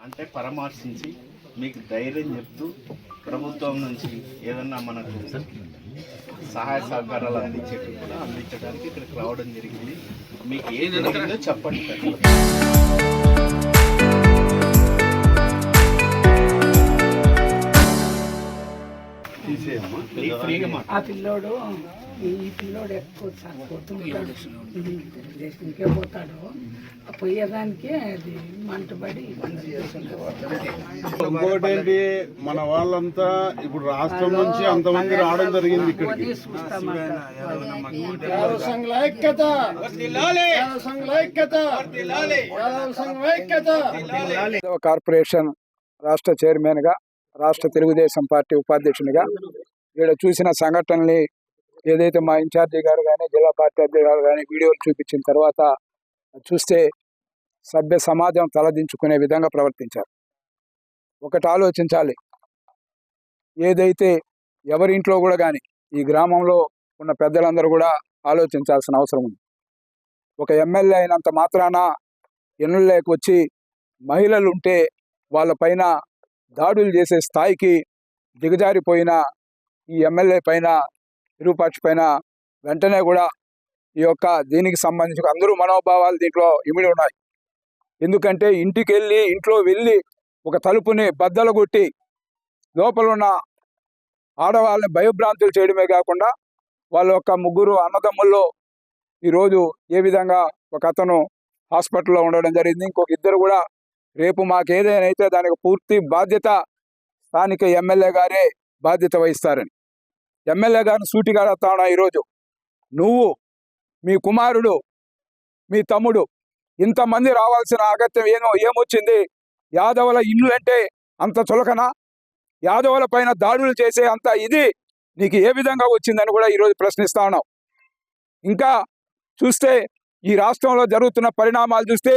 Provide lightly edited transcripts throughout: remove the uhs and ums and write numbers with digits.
అంటే పరామర్శించి మీకు ధైర్యం చెప్తూ ప్రభుత్వం నుంచి ఏదన్నా మనకు సహాయ సహకారాలు అందించడానికి ఇక్కడికి రావడం జరిగింది. మీకు ఏది జరిగిందో చెప్పండి. ఆ పిల్లోడు ఈ పిల్లోడు ఎక్కువ తెలుగుదేశంకే పోతాడు. పోయేదానికి అది మంటపడి ఇంకోటేంటి, మన వాళ్ళంతా ఇప్పుడు రాష్ట్రం నుంచి అంతమంది రావడం జరిగింది ఇక్కడికి. కార్పొరేషన్ రాష్ట్ర చైర్మన్ గా, రాష్ట్ర తెలుగుదేశం పార్టీ ఉపాధ్యక్షునిగా ఇక్కడ చూసిన సంఘటనల్ని ఏదైతే మా ఇన్ఛార్జి గారు కానీ, జిల్లా పార్టీ అధ్యక్షులు కానీ వీడియోలు చూపించిన తర్వాత చూస్తే సభ్య సమాజం తలదించుకునే విధంగా ప్రవర్తించారు. ఒకటి ఆలోచించాలి, ఏదైతే ఎవరింట్లో కూడా కానీ ఈ గ్రామంలో ఉన్న పెద్దలందరూ కూడా ఆలోచించాల్సిన అవసరం ఉంది. ఒక ఎమ్మెల్యే అయినంత మాత్రాన ఎన్నుల్లోకి వచ్చి మహిళలు ఉంటే వాళ్ళపైన దాడులు చేసే స్థాయికి దిగజారిపోయిన ఈ ఎమ్మెల్యే పైన, విరూపాక్షి పైన వెంటనే కూడా ఈ యొక్క దీనికి సంబంధించి అందరూ మనోభావాలు దీంట్లో ఇమిడి ఉన్నాయి. ఎందుకంటే ఇంట్లో వెళ్ళి ఒక తలుపుని బద్దలు కొట్టి లోపల ఉన్న ఆడవాళ్ళని భయభ్రాంతులు చేయడమే కాకుండా వాళ్ళ యొక్క ముగ్గురు అన్నదమ్ముల్లో ఈరోజు ఏ విధంగా ఒక అతను హాస్పిటల్లో ఉండడం జరిగింది. ఇంకొక ఇద్దరు కూడా రేపు మాకు ఏదైనా అయితే దానికి పూర్తి బాధ్యత స్థానిక ఎమ్మెల్యే గారే బాధ్యత వహిస్తారని ఎమ్మెల్యే గారిని సూటిగా అడుగుతా ఈరోజు, నువ్వు, మీ కుమారుడు, మీ తమ్ముడు ఇంతమంది రావాల్సిన అగత్యం ఏమొచ్చింది? యాదవుల ఇల్లు అంటే అంత చులకన? యాదవుల పైన దాడులు చేసే అంత ఇది నీకు ఏ విధంగా వచ్చిందని కూడా ఈరోజు ప్రశ్నిస్తా ఉన్నావు. ఇంకా చూస్తే ఈ రాష్ట్రంలో జరుగుతున్న పరిణామాలు చూస్తే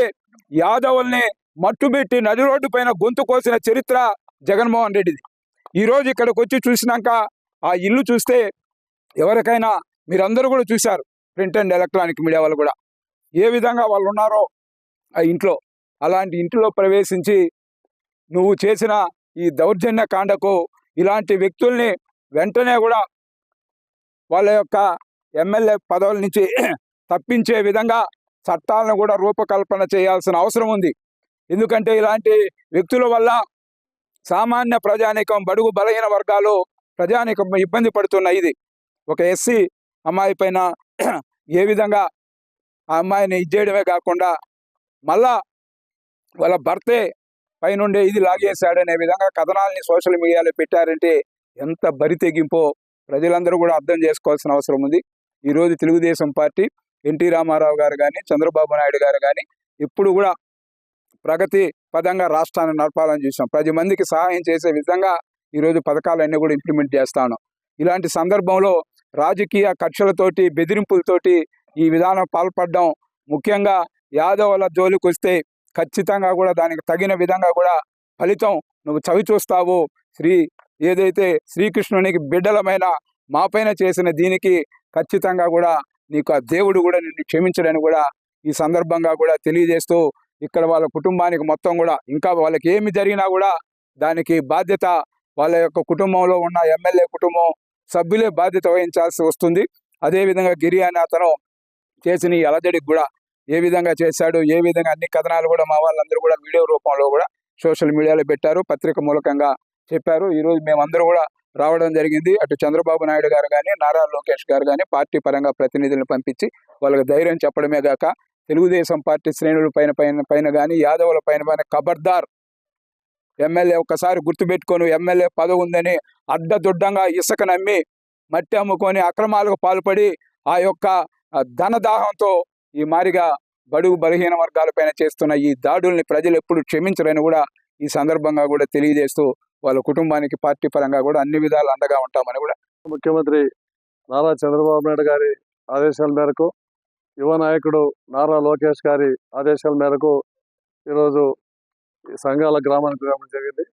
యాదవుల్ని మట్టుబెట్టి నది రోడ్డు పైన గొంతు కోసిన చరిత్ర జగన్మోహన్ రెడ్డిది. ఈరోజు ఇక్కడికి వచ్చి చూసినాక ఆ ఇల్లు చూస్తే ఎవరికైనా, మీరందరూ కూడా చూశారు, ప్రింట్ అండ్ ఎలక్ట్రానిక్ మీడియా వాళ్ళు కూడా ఏ విధంగా వాళ్ళు ఉన్నారో ఆ ఇంట్లో. అలాంటి ఇంటిలో ప్రవేశించి నువ్వు చేసిన ఈ దౌర్జన్య కాండకు ఇలాంటి వ్యక్తుల్ని వెంటనే కూడా వాళ్ళ యొక్క ఎమ్మెల్యే పదవుల నుంచి తప్పించే విధంగా చట్టాలను కూడా రూపకల్పన చేయాల్సిన అవసరం ఉంది. ఎందుకంటే ఇలాంటి వ్యక్తుల వల్ల సామాన్య ప్రజానీకం, బడుగు బలహీన వర్గాలు ప్రజానీకం ఇబ్బంది పడుతున్న ఇది. ఒక ఎస్సీ అమ్మాయి పైన ఏ విధంగా ఆ అమ్మాయిని ఇచ్చేయడమే కాకుండా మళ్ళా వాళ్ళ భర్తే పైనుండే ఇది లాగేశాడనే విధంగా కథనాలని సోషల్ మీడియాలో పెట్టారంటే ఎంత బరి తెగింపో ప్రజలందరూ కూడా అర్థం చేసుకోవాల్సిన అవసరం ఉంది. ఈరోజు తెలుగుదేశం పార్టీ, ఎన్టీ రామారావు గారు కానీ, చంద్రబాబు నాయుడు గారు కానీ ఇప్పుడు కూడా ప్రగతి పదంగా రాష్ట్రాన్ని నడపాలని చూసాం. 10 మందికి సహాయం చేసే విధంగా ఈరోజు పథకాలన్నీ కూడా ఇంప్లిమెంట్ చేస్తాను. ఇలాంటి సందర్భంలో రాజకీయ కక్షలతోటి, బెదిరింపులతోటి ఈ విధానం పాల్పడడం, ముఖ్యంగా యాదవుల జోలికి వస్తే ఖచ్చితంగా కూడా దానికి తగిన విధంగా కూడా ఫలితం నువ్వు చవి చూస్తావు. ఏదైతే శ్రీకృష్ణునికి బిడ్డలమైన మా పైన చేసిన దీనికి ఖచ్చితంగా కూడా నీకు ఆ దేవుడు కూడా నిన్ను క్షమించడని కూడా ఈ సందర్భంగా కూడా తెలియజేస్తూ, ఇక్కడ వాళ్ళ కుటుంబానికి మొత్తం కూడా ఇంకా వాళ్ళకి ఏమి జరిగినా కూడా దానికి బాధ్యత వాళ్ళ యొక్క కుటుంబంలో ఉన్న ఎమ్మెల్యే కుటుంబం సభ్యులే బాధ్యత వహించాల్సి వస్తుంది. అదేవిధంగా గిరి అనే అతను చేసిన ఈ అలజడికి కూడా ఏ విధంగా చేశాడు, ఏ విధంగా అన్ని కథనాలు కూడా మా వాళ్ళందరూ కూడా వీడియో రూపంలో కూడా సోషల్ మీడియాలో పెట్టారు, పత్రిక మూలకంగా చెప్పారు. ఈరోజు మేమందరూ కూడా రావడం జరిగింది. అటు చంద్రబాబు నాయుడు గారు కానీ, నారా లోకేష్ గారు కానీ పార్టీ పరంగా ప్రతినిధులను పంపించి వాళ్ళకి ధైర్యం చెప్పడమే కాక తెలుగుదేశం పార్టీ శ్రేణుల పైన కానీ, యాదవుల పైన ఖబర్దార్, ఎమ్మెల్యే ఒక్కసారి గుర్తుపెట్టుకొని, ఎమ్మెల్యే పదవి ఉందని అడ్డదొడ్డంగా ఇసుక నమ్మి మట్టి అమ్ముకొని అక్రమాలకు పాల్పడి ఆ యొక్క ధనదాహంతో ఈ మారిగా బడుగు బలహీన వర్గాలపైన చేస్తున్న ఈ దాడుల్ని ప్రజలు ఎప్పుడు క్షమించరని కూడా ఈ సందర్భంగా కూడా తెలియజేస్తూ వాళ్ళ కుటుంబానికి పార్టీ పరంగా కూడా అన్ని విధాలు అండగా ఉంటామని కూడా ముఖ్యమంత్రి నారా చంద్రబాబు నాయుడు గారి ఆదేశాల మేరకు, యువ నాయకుడు నారా లోకేష్ గారి ఆదేశాల మేరకు ఈరోజు సంఘాల గ్రామానికి రావడం జరిగింది.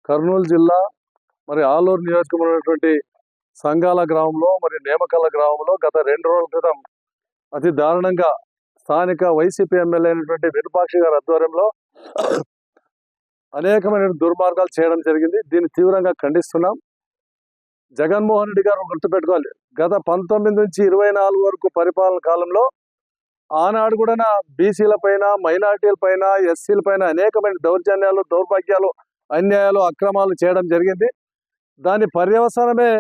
కర్నూలు జిల్లా మరి ఆలూరు నియోజకవర్గం సంఘాల గ్రామంలో మరి నేమకల్ల గ్రామంలో గత 2 రోజుల క్రితం అతి దారుణంగా స్థానిక వైసీపీ ఎమ్మెల్యే అయినటువంటి విరూపాక్షి గారి ఆధ్వర్యంలో అనేకమైన దుర్మార్గాలు చేయడం జరిగింది. దీన్ని తీవ్రంగా ఖండిస్తున్నాం. జగన్మోహన్ రెడ్డి గారు గుర్తుపెట్టుకోవాలి, గత 19 నుంచి 24 వరకు పరిపాలన కాలంలో ఆనాడు కూడా బీసీల పైన, మైనార్టీల పైన, ఎస్సీల పైన అనేకమైన దౌర్జన్యాలు, దౌర్భాగ్యాలు, అన్యాయాలు, అక్రమాలు చేయడం జరిగింది. దాని పర్యవసానమే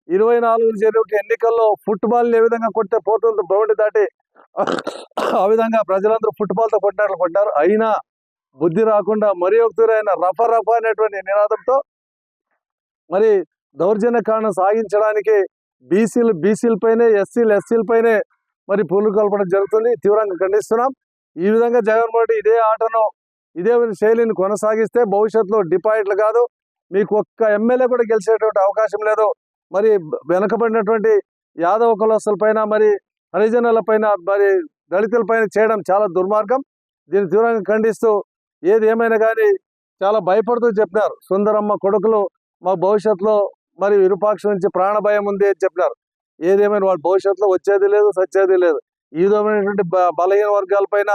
24 జరిగే ఎన్నికల్లో ఫుట్బాల్ ఏ విధంగా కొట్టే పోతుంది బౌండరీ దాటి ఆ విధంగా ప్రజలందరూ ఫుట్బాల్తో కొట్టారు. అయినా బుద్ధి రాకుండా మరి ఒకరైన రఫ అనేటువంటి నినాదంతో మరి దౌర్జన్య కారణం సాగించడానికి బీసీల పైనే, ఎస్సీల పైనే మరి పూలు కలపడం జరుగుతుంది. తీవ్రంగా ఖండిస్తున్నాం. ఈ విధంగా జగన్మోహన్ రెడ్డి ఇదే ఆటను, ఇదే శైలిని కొనసాగిస్తే భవిష్యత్తులో డిపాజిట్లు కాదు, మీకు ఒక్క ఎమ్మెల్యే కూడా గెలిచేటువంటి అవకాశం లేదు. మరి వెనకబడినటువంటి యాదవ కులస్తుల పైన, మరి హరిజనుల పైన, మరి దళితుల పైన చేయడం చాలా దుర్మార్గం. దీన్ని తీవ్రంగా ఖండిస్తూ ఏది ఏమైనా కానీ చాలా భయపడుతూ చెప్పినారు. సుందరమ్మ కొడుకులు మా భవిష్యత్తులో మరి విరూపాక్ష నుంచి ప్రాణ భయం ఉంది అని చెప్పినారు. ఏదేమైనా వాళ్ళ భవిష్యత్తులో వచ్చేది లేదు, సచ్చేది లేదు. ఈ విధమైనటువంటి బలహీన వర్గాలపైన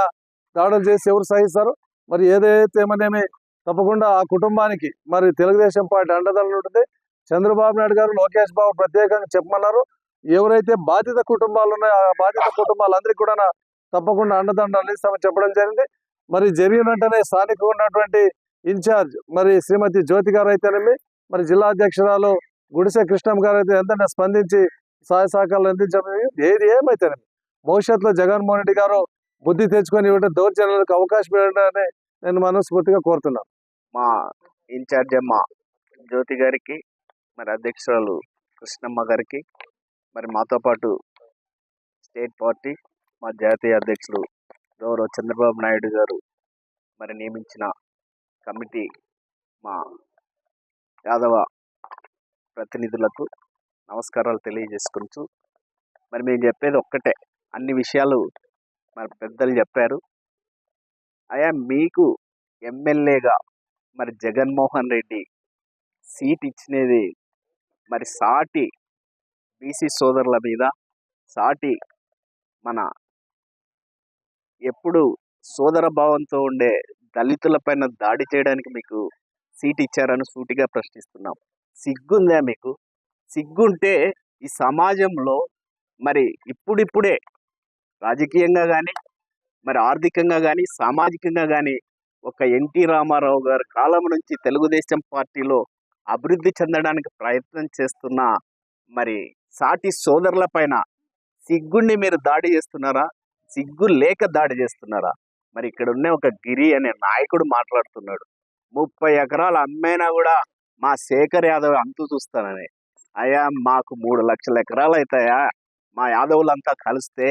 దాడులు చేసి ఎవరు సహిస్తారు? మరి ఏదైతే ఏమనేమి తప్పకుండా ఆ కుటుంబానికి మరి తెలుగుదేశం పార్టీ అండదండలు ఉంటుంది. చంద్రబాబు నాయుడు గారు, లోకేష్ బాబు ప్రత్యేకంగా చెప్పమన్నారు. ఎవరైతే బాధిత కుటుంబాలు ఉన్నాయో ఆ బాధిత కుటుంబాలందరికీ కూడా తప్పకుండా అండదండలు ఇస్తామని చెప్పడం జరిగింది. మరి జరిగిన వెంటనే స్థానికంగా ఉన్నటువంటి ఇన్ఛార్జ్ మరి శ్రీమతి జ్యోతి గారు అయితేనేమి, మరి జిల్లా అధ్యక్షురాలు గుడిసె కృష్ణమ్మ గారు అయితే ఎంతనే స్పందించి సహాయ సహకారాలు అందించడం. ఏది ఏమైతేనేమి భవిష్యత్తులో జగన్మోహన్ రెడ్డి గారు బుద్ధి తెచ్చుకొని దౌర్జన్యాలకు అవకాశం ఇవ్వడాన్ని నేను మనస్ఫూర్తిగా కోరుతున్నాను. మా ఇన్ఛార్జ్ అమ్మ జ్యోతి గారికి, మరి అధ్యక్షురాలు కృష్ణమ్మ గారికి, మరి మాతో పాటు స్టేట్ పార్టీ మా జాతీయ అధ్యక్షులు గౌరవ చంద్రబాబు నాయుడు గారు మరి నియమించిన కమిటీ మా యాదవ ప్రతినిధులకు నమస్కారాలు తెలియజేసుకుంటూ, మరి మేము చెప్పేది ఒక్కటే, అన్ని విషయాలు మరి పెద్దలు చెప్పారు. అయ్యా మీకు ఎమ్మెల్యేగా మరి జగన్మోహన్ రెడ్డి సీట్ ఇచ్చినది మరి సాటి బీసీ సోదరుల మీద, సాటి మన ఎప్పుడు సోదర భావంతో ఉండే దళితులపైన దాడి చేయడానికి మీకు సీట్ ఇచ్చారని సూటిగా ప్రశ్నిస్తున్నాం. సిగ్గుందా మీకు? సిగ్గుంటే ఈ సమాజంలో మరి ఇప్పుడిప్పుడే రాజకీయంగా కానీ, మరి ఆర్థికంగా కానీ, సామాజికంగా కానీ ఒక ఎన్టీ రామారావు గారి కాలం నుంచి తెలుగుదేశం పార్టీలో అభివృద్ధి చెందడానికి ప్రయత్నం చేస్తున్న మరి సాటి సోదరుల పైన సిగ్గుండి మీరు దాడి చేస్తున్నారా? సిగ్గు లేక దాడి చేస్తున్నారా? మరి ఇక్కడ ఉన్న ఒక గిరి అనే నాయకుడు మాట్లాడుతున్నాడు, 30 ఎకరాలు అమ్మైనా కూడా మా శేఖర్ యాదవ్ అంతు చూస్తానని. అయ్యా మాకు 3 లక్షల ఎకరాలు అవుతాయా మా యాదవులంతా కలిస్తే?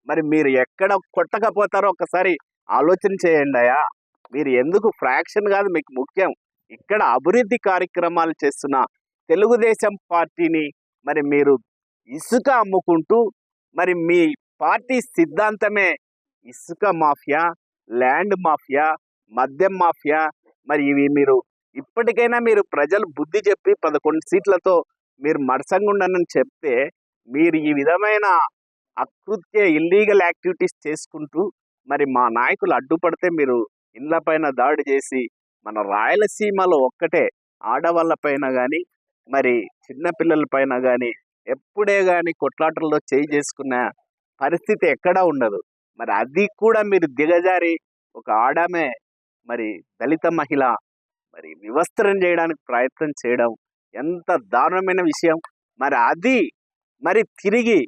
మరి మీరు ఎక్కడ కొట్టకపోతారో ఒకసారి ఆలోచన చేయండి అయ్యా. మీరు ఎందుకు ఫ్రాక్షన్ కాదు మీకు ముఖ్యం. ఇక్కడ అభివృద్ధి కార్యక్రమాలు చేస్తున్న తెలుగుదేశం పార్టీని మరి మీరు ఇసుక అమ్ముకుంటూ, మరి మీ పార్టీ సిద్ధాంతమే ఇసుక మాఫియా, ల్యాండ్ మాఫియా, మద్యం మాఫియా. మరి ఇవి మీరు ఇప్పటికైనా మీరు ప్రజలు బుద్ధి చెప్పి 11 సీట్లతో మీరు మడసంగా ఉండనని చెప్తే, మీరు ఈ విధమైన అకృత్య ఇల్లీగల్ యాక్టివిటీస్ చేసుకుంటూ మరి మా నాయకులు అడ్డుపడితే మీరు ఇళ్లపైన దాడి చేసి, మన రాయలసీమలో ఒక్కటే ఆడవాళ్ళ పైన కానీ, మరి చిన్నపిల్లల పైన కానీ ఎప్పుడే కానీ కొట్లాటల్లో చేయి చేసుకున్న పరిస్థితి ఎక్కడా ఉండదు. మరి అది కూడా మీరు దిగజారి ఒక ఆడమే మరి దళిత మహిళ మరి వివస్త్రం చేయడానికి ప్రయత్నం చేయడం ఎంత దారుణమైన విషయం. మరి అది మరి తిరిగి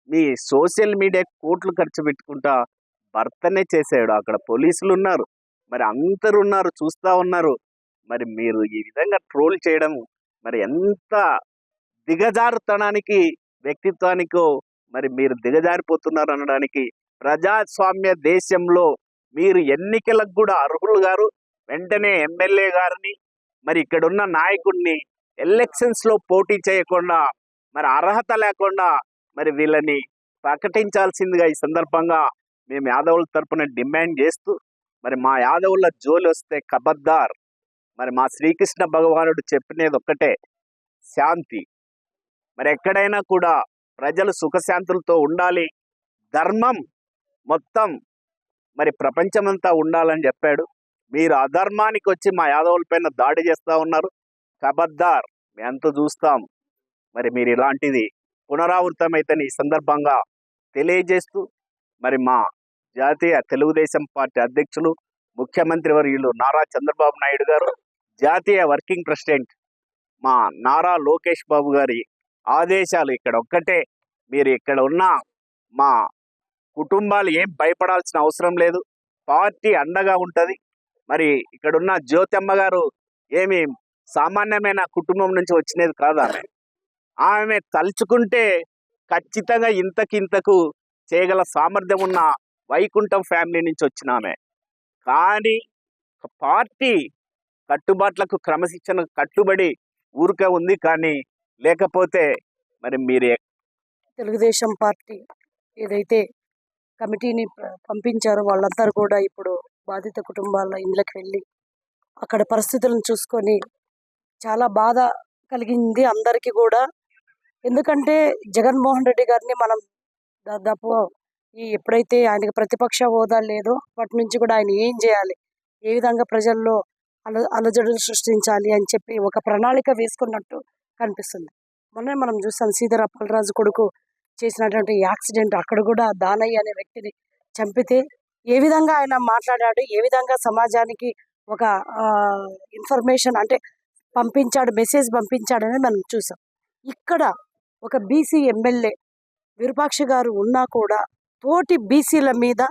మీ సోషల్ మీడియా కోట్లు ఖర్చు పెట్టుకుంటా భర్తనే చేసాడు. అక్కడ పోలీసులు ఉన్నారు, మరి అందరు ఉన్నారు, చూస్తూ ఉన్నారు. మరి మీరు ఈ విధంగా ట్రోల్ చేయడం మరి ఎంత దిగజారుతనానికి, వ్యక్తిత్వానికో మరి మీరు దిగజారిపోతున్నారు అనడానికి. ప్రజాస్వామ్య దేశంలో మీరు ఎన్నికలకు కూడా అర్హులు గారు. వెంటనే ఎమ్మెల్యే గారిని, మరి ఇక్కడున్న నాయకుడిని ఎలక్షన్స్లో పోటీ చేయకుండా, మరి అర్హత లేకుండా మరి వీళ్ళని ప్రకటించాల్సిందిగా ఈ సందర్భంగా మేము యాదవుల తరపున డిమాండ్ చేస్తూ, మరి మా యాదవుల జోలి వస్తే ఖబర్దార్. మరి మా శ్రీకృష్ణ భగవానుడు చెప్పినది ఒక్కటే, శాంతి. మరి ఎక్కడైనా కూడా ప్రజలు సుఖశాంతులతో ఉండాలి, ధర్మం మొత్తం మరి ప్రపంచమంతా ఉండాలని చెప్పాడు. మీరు అధర్మానికి వచ్చి మా యాదవుల పైన దాడి చేస్తూ ఉన్నారు. ఖబర్దార్, మేము ఎంత చూస్తాం. మరి మీరు ఇలాంటిది పునరావృతమైతే ఈ సందర్భంగా తెలియజేస్తూ, మరి మా జాతీయ తెలుగుదేశం పార్టీ అధ్యక్షులు ముఖ్యమంత్రి వర్యులు నారా చంద్రబాబు నాయుడు గారు, జాతీయ వర్కింగ్ ప్రెసిడెంట్ మా నారా లోకేష్ బాబు గారి ఆదేశాలు ఇక్కడ ఒక్కటే. మీరు ఇక్కడ ఉన్న మా కుటుంబాలు ఏం భయపడాల్సిన అవసరం లేదు. పార్టీ అండగా ఉంటుంది. మరి ఇక్కడున్న జ్యోతమ్మ గారు ఏమి సామాన్యమైన కుటుంబం నుంచి వచ్చినది కాదు. ఆమె తలుచుకుంటే ఖచ్చితంగా ఇంతకింతకు చేయగల సామర్థ్యం ఉన్న వైకుంఠం ఫ్యామిలీ నుంచి వచ్చిన ఆమె. కానీ పార్టీ కట్టుబాట్లకు క్రమశిక్షణ కట్టుబడి ఊరికే ఉంది. కానీ లేకపోతే మరి మీరే తెలుగుదేశం పార్టీ ఏదైతే కమిటీని పంపించారో వాళ్ళందరూ కూడా ఇప్పుడు బాధిత కుటుంబాల ఇళ్ళకి వెళ్ళి అక్కడ పరిస్థితులను చూసుకొని చాలా బాధ కలిగింది అందరికీ కూడా. ఎందుకంటే జగన్మోహన్ రెడ్డి గారిని మనం దాదాపు ఎప్పుడైతే ఆయనకి ప్రతిపక్ష హోదా లేదో అప్పటి నుంచి కూడా ఆయన ఏం చేయాలి, ఏ విధంగా ప్రజల్లో అలజడులు సృష్టించాలి అని చెప్పి ఒక ప్రణాళిక వేసుకున్నట్టు కనిపిస్తుంది. మొన్న మనం చూసాం సీతారా అప్పలరాజు కొడుకు చేసినటువంటి యాక్సిడెంట్. అక్కడ కూడా దానయ్య అనే వ్యక్తిని చంపితే ఏ విధంగా ఆయన మాట్లాడాడు, ఏ విధంగా సమాజానికి ఒక ఇన్ఫర్మేషన్ అంటే పంపించాడు, మెసేజ్ పంపించాడని మనం చూసాం. ఇక్కడ ఒక బీసీ ఎమ్మెల్యే విరూపాక్ష గారు ఉన్నా కూడా తోటి బీసీల మీద,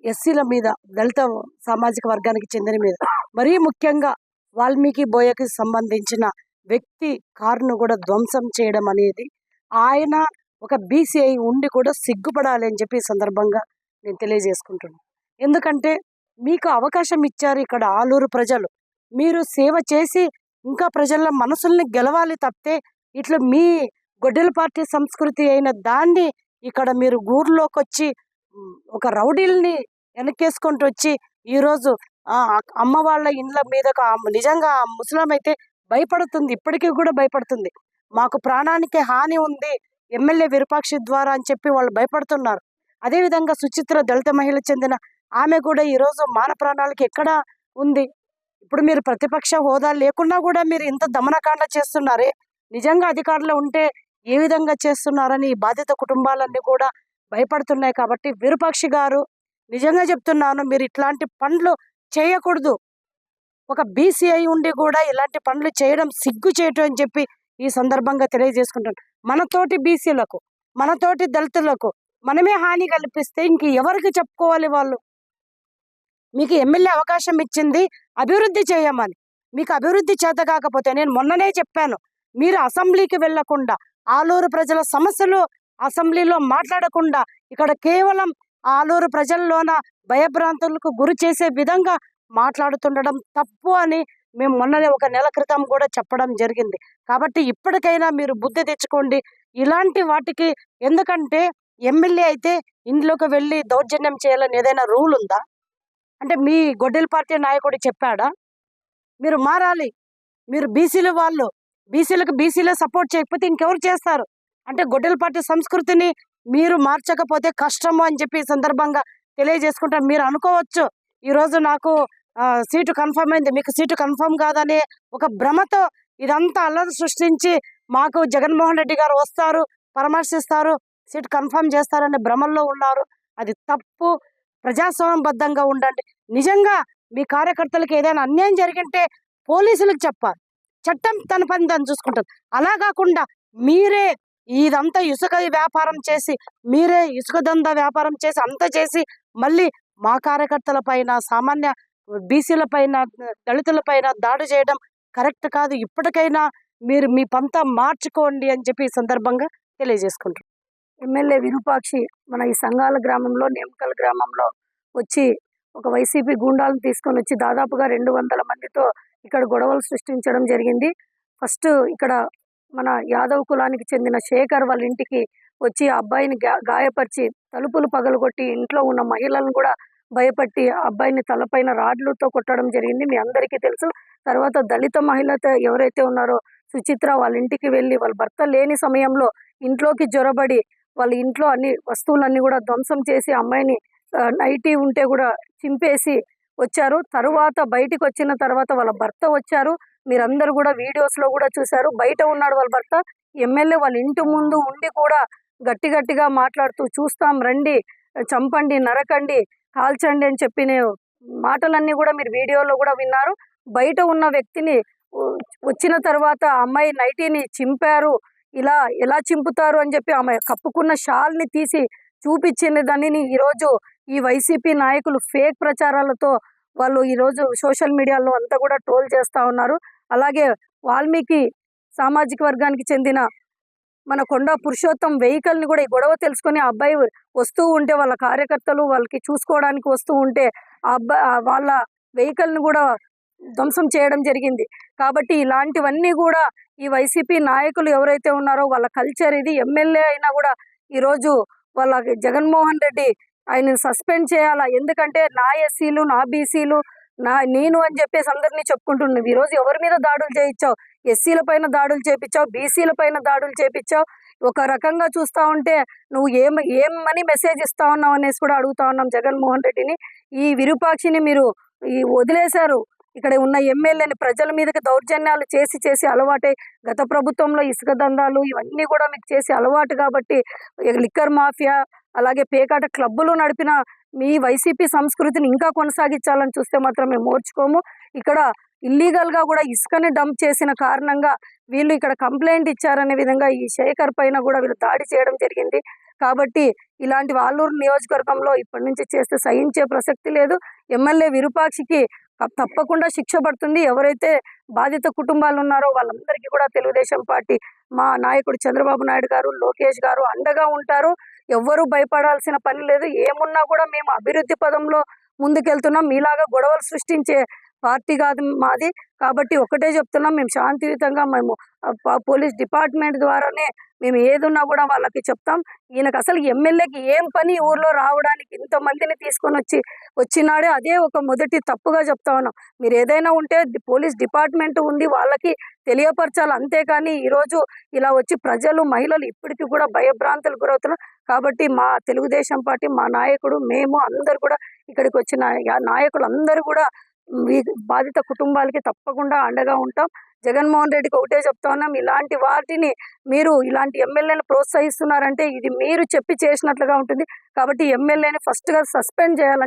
ఎస్సీల మీద, దళిత సామాజిక వర్గానికి చెందిన మీద, మరీ ముఖ్యంగా వాల్మీకి బోయకి సంబంధించిన వ్యక్తి కారును కూడా ధ్వంసం చేయడం అనేది ఆయన ఒక బీసీ అయి ఉండి కూడా సిగ్గుపడాలి అని చెప్పి ఈ సందర్భంగా నేను తెలియజేసుకుంటున్నాను. ఎందుకంటే మీకు అవకాశం ఇచ్చారు ఇక్కడ ఆలూరు ప్రజలు, మీరు సేవ చేసి ఇంకా ప్రజల మనసుల్ని గెలవాలి తప్పితే ఇట్లా మీ గొడ్డెల పార్టీ సంస్కృతి అయిన దాన్ని ఇక్కడ మీరు ఊర్లోకి వచ్చి ఒక రౌడీల్ని వెనకేసుకుంటూ వచ్చి ఈరోజు అమ్మ వాళ్ళ ఇండ్ల మీద నిజంగా ముస్లిం అయితే భయపడుతుంది, ఇప్పటికీ కూడా భయపడుతుంది. మాకు ప్రాణానికి హాని ఉంది ఎమ్మెల్యే విరూపాక్షి ద్వారా అని చెప్పి వాళ్ళు భయపడుతున్నారు. అదేవిధంగా సుచిత్ర దళిత మహిళ చెందిన ఆమె కూడా ఈరోజు మాన ప్రాణాలకి ఎక్కడ ఉంది. ఇప్పుడు మీరు ప్రతిపక్ష హోదా లేకున్నా కూడా మీరు ఇంత దమనకాండ చేస్తున్నారే, నిజంగా అధికారులు ఉంటే ఏ విధంగా చేస్తున్నారని ఈ బాధిత కుటుంబాలన్నీ కూడా భయపడుతున్నాయి. కాబట్టి విరూపాక్షి గారు నిజంగా చెప్తున్నాను, మీరు ఇట్లాంటి పనులు చేయకూడదు. ఒక బీసీ అయి ఉండి కూడా ఇలాంటి పనులు చేయడం సిగ్గు చేయటం అని చెప్పి ఈ సందర్భంగా తెలియజేసుకుంటాను. మనతోటి బీసీలకు, మనతోటి దళితులకు మనమే హాని కల్పిస్తే ఇంక ఎవరికి చెప్పుకోవాలి వాళ్ళు? మీకు ఎమ్మెల్యే అవకాశం ఇచ్చింది అభివృద్ధి చేయమని, మీకు అభివృద్ధి చేత కాకపోతే నేను మొన్ననే చెప్పాను, మీరు అసెంబ్లీకి వెళ్లకుండా ఆలూరు ప్రజల సమస్యలు అసెంబ్లీలో మాట్లాడకుండా ఇక్కడ కేవలం ఆలూరు ప్రజల్లోన భయభ్రాంతులకు గురి చేసే విధంగా మాట్లాడుతుండడం తప్పు అని మేము మొన్ననే ఒక నెల క్రితం కూడా చెప్పడం జరిగింది. కాబట్టి ఇప్పటికైనా మీరు బుద్ధి తెచ్చుకోండి ఇలాంటి వాటికి. ఎందుకంటే ఎమ్మెల్యే అయితే ఇంట్లోకి వెళ్ళి దౌర్జన్యం చేయాలని ఏదైనా రూల్ ఉందా? అంటే మీ గొడ్డెల పార్టీ నాయకుడు చెప్పాడా? మీరు మారాలి. మీరు బీసీలు, వాళ్ళు బీసీలకు బీసీలే సపోర్ట్ చేయకపోతే ఇంకెవరు చేస్తారు? అంటే గొడ్డెల పార్టీ సంస్కృతిని మీరు మార్చకపోతే కష్టము అని చెప్పి ఈ సందర్భంగా తెలియజేసుకుంటాం. మీరు అనుకోవచ్చు ఈరోజు నాకు సీటు కన్ఫర్మ్ అయింది, మీకు సీటు కన్ఫర్మ్ కాదనే ఒక భ్రమతో ఇదంతా అల్లరి సృష్టించి మాకు జగన్మోహన్ రెడ్డి గారు వస్తారు, పరామర్శిస్తారు, సీటు కన్ఫర్మ్ చేస్తారనే భ్రమల్లో ఉన్నారు. అది తప్పు. ప్రజాస్వామ్యబద్ధంగా ఉండండి. నిజంగా మీ కార్యకర్తలకు ఏదైనా అన్యాయం జరిగింటే పోలీసులకు చెప్పాలి, చట్టం తన పని దాన్ని చూసుకుంటుంది. అలా కాకుండా మీరే ఇదంతా ఇసుక వ్యాపారం చేసి, మీరే ఇసుక దందా వ్యాపారం చేసి అంతా చేసి మళ్ళీ మా కార్యకర్తల పైన, సామాన్య బీసీల పైన, దళితుల పైన దాడి చేయడం కరెక్ట్ కాదు. ఇప్పటికైనా మీరు మీ పంత మార్చుకోండి అని చెప్పి ఈ సందర్భంగా తెలియజేసుకుంటారు. ఎమ్మెల్యే విరూపాక్షి మన ఈ సంఘాల గ్రామంలో, నేమకల్ గ్రామంలో వచ్చి ఒక వైసీపీ గూండాలను తీసుకొని వచ్చి దాదాపుగా 200 మందితో ఇక్కడ గొడవలు సృష్టించడం జరిగింది. ఫస్ట్ ఇక్కడ మన యాదవ్ కులానికి చెందిన శేఖర్ వాళ్ళ ఇంటికి వచ్చి ఆ అబ్బాయిని గాయపరిచి తలుపులు పగలగొట్టి ఇంట్లో ఉన్న మహిళలను కూడా భయపట్టి ఆ అబ్బాయిని తలపైన రాడ్లతో కొట్టడం జరిగింది. మీ అందరికీ తెలుసు. తర్వాత దళిత మహిళతో ఎవరైతే ఉన్నారో సుచిత్ర వాళ్ళ ఇంటికి వెళ్ళి వాళ్ళ భర్త లేని సమయంలో ఇంట్లోకి జొరబడి వాళ్ళ ఇంట్లో అన్ని వస్తువులన్నీ కూడా ధ్వంసం చేసి అమ్మాయిని నైటీ ఉంటే కూడా చింపేసి వచ్చారు. తరువాత బయటికి వచ్చిన తర్వాత వాళ్ళ భర్త వచ్చారు. మీరందరూ కూడా వీడియోస్లో కూడా చూశారు. బయట ఉన్నాడు వాళ్ళ భర్త. ఎమ్మెల్యే వాళ్ళ ఇంటి ముందు ఉండి కూడా గట్టిగా మాట్లాడుతూ చూస్తాం రండి, చంపండి, నరకండి, కాల్చండి అని చెప్పిన మాటలన్నీ కూడా మీరు వీడియోలో కూడా విన్నారు. బయట ఉన్న వ్యక్తిని వచ్చిన తర్వాత అమ్మాయి నైటీని చింపారు, ఇలా ఎలా చింపుతారు అని చెప్పి ఆమె కప్పుకున్న షాల్ని తీసి చూపించిన దానిని ఈరోజు ఈ వైసీపీ నాయకులు ఫేక్ ప్రచారాలతో వాళ్ళు ఈరోజు సోషల్ మీడియాలో అంతా కూడా ట్రోల్ చేస్తూ ఉన్నారు. అలాగే వాల్మీకి సామాజిక వర్గానికి చెందిన మన కొండా పురుషోత్తం వెహికల్ని కూడా ఈ గొడవ తెలుసుకొని ఆ అబ్బాయి వస్తూ ఉంటే వాళ్ళ కార్యకర్తలు వాళ్ళకి చూసుకోవడానికి వస్తూ ఉంటే ఆ అబ్బాయి వాళ్ళ వెహికల్ని కూడా ధ్వంసం చేయడం జరిగింది. కాబట్టి ఇలాంటివన్నీ కూడా ఈ వైసీపీ నాయకులు ఎవరైతే ఉన్నారో వాళ్ళ కల్చర్ ఇది. ఎమ్మెల్యే అయినా కూడా ఈరోజు వాళ్ళ జగన్మోహన్ రెడ్డి ఆయన సస్పెండ్ చేయాలా, ఎందుకంటే నా ఎస్సీలు, నా బీసీలు, నేను అని చెప్పేసి అందరినీ చెప్పుకుంటున్నావు. ఈరోజు ఎవరి మీద దాడులు చేయించావు? ఎస్సీల పైన దాడులు చేయించావు, బీసీల పైన దాడులు చేయించావు. ఒక రకంగా చూస్తూ ఉంటే నువ్వు ఏమని మెసేజ్ ఇస్తా ఉన్నావు అనేసి కూడా అడుగుతా ఉన్నాం జగన్మోహన్ రెడ్డిని. ఈ విరూపాక్షిని మీరు వదిలేశారు. ఇక్కడ ఉన్న ఎమ్మెల్యేని ప్రజల మీదకి దౌర్జన్యాలు చేసి అలవాటై గత ప్రభుత్వంలో ఇసుక దందాలు ఇవన్నీ కూడా మీకు చేసి అలవాటు కాబట్టి లిక్కర్ మాఫియా అలాగే పేకాట క్లబ్బులు నడిపిన మీ వైసీపీ సంస్కృతిని ఇంకా కొనసాగించాలని చూస్తే మాత్రం మేము ఓర్చుకోము. ఇక్కడ ఇల్లీగల్గా కూడా ఇసుకని డంప్ చేసిన కారణంగా వీళ్ళు ఇక్కడ కంప్లైంట్ ఇచ్చారనే విధంగా ఈ శేఖర్ పైన కూడా వీళ్ళు దాడి చేయడం జరిగింది. కాబట్టి ఇలాంటి ఆలూరు నియోజకవర్గంలో ఇప్పటి నుంచి చేస్తే సహించే ప్రసక్తి లేదు. ఎమ్మెల్యే విరూపాక్షికి తప్పకుండా శిక్ష పడుతుంది. ఎవరైతే బాధిత కుటుంబాలు ఉన్నారో వాళ్ళందరికీ కూడా తెలుగుదేశం పార్టీ మా నాయకుడు చంద్రబాబు నాయుడు గారు, లోకేష్ గారు అండగా ఉంటారు. ఎవ్వరూ భయపడాల్సిన పని లేదు. ఏమున్నా కూడా మేము అభివృద్ధి పదంలో ముందుకెళ్తున్నాం. మీలాగా గొడవలు సృష్టించే పార్టీ కాదు మాది. కాబట్టి ఒకటే చెప్తున్నాం, మేము శాంతియుతంగా మేము పోలీస్ డిపార్ట్మెంట్ ద్వారానే మేము ఏదున్నా కూడా వాళ్ళకి చెప్తాం. ఈయనకు అసలు ఎమ్మెల్యేకి ఏం పని ఊర్లో రావడానికి ఇంతమందిని తీసుకొని వచ్చినాడే అదే ఒక మొదటి తప్పుగా చెప్తా ఉన్నాం. మీరు ఏదైనా ఉంటే పోలీస్ డిపార్ట్మెంట్ ఉంది, వాళ్ళకి తెలియపరచాలి. అంతేకాని ఈరోజు ఇలా వచ్చి ప్రజలు, మహిళలు ఇప్పటికీ కూడా భయభ్రాంతులు గురవుతున్నారు. కాబట్టి మా తెలుగుదేశం పార్టీ, మా నాయకుడు, మేము అందరు కూడా ఇక్కడికి వచ్చిన నాయకులు అందరూ కూడా బాధిత కుటుంబాలకి తప్పకుండా అండగా ఉంటాం. జగన్మోహన్ రెడ్డికి ఒకటే చెప్తా ఉన్నాం, ఇలాంటి వాటిని మీరు ఇలాంటి ఎమ్మెల్యేని ప్రోత్సహిస్తున్నారంటే ఇది మీరు చెప్పి చేసినట్లుగా ఉంటుంది. కాబట్టి ఎమ్మెల్యేని ఫస్ట్గా సస్పెండ్ చేయాలని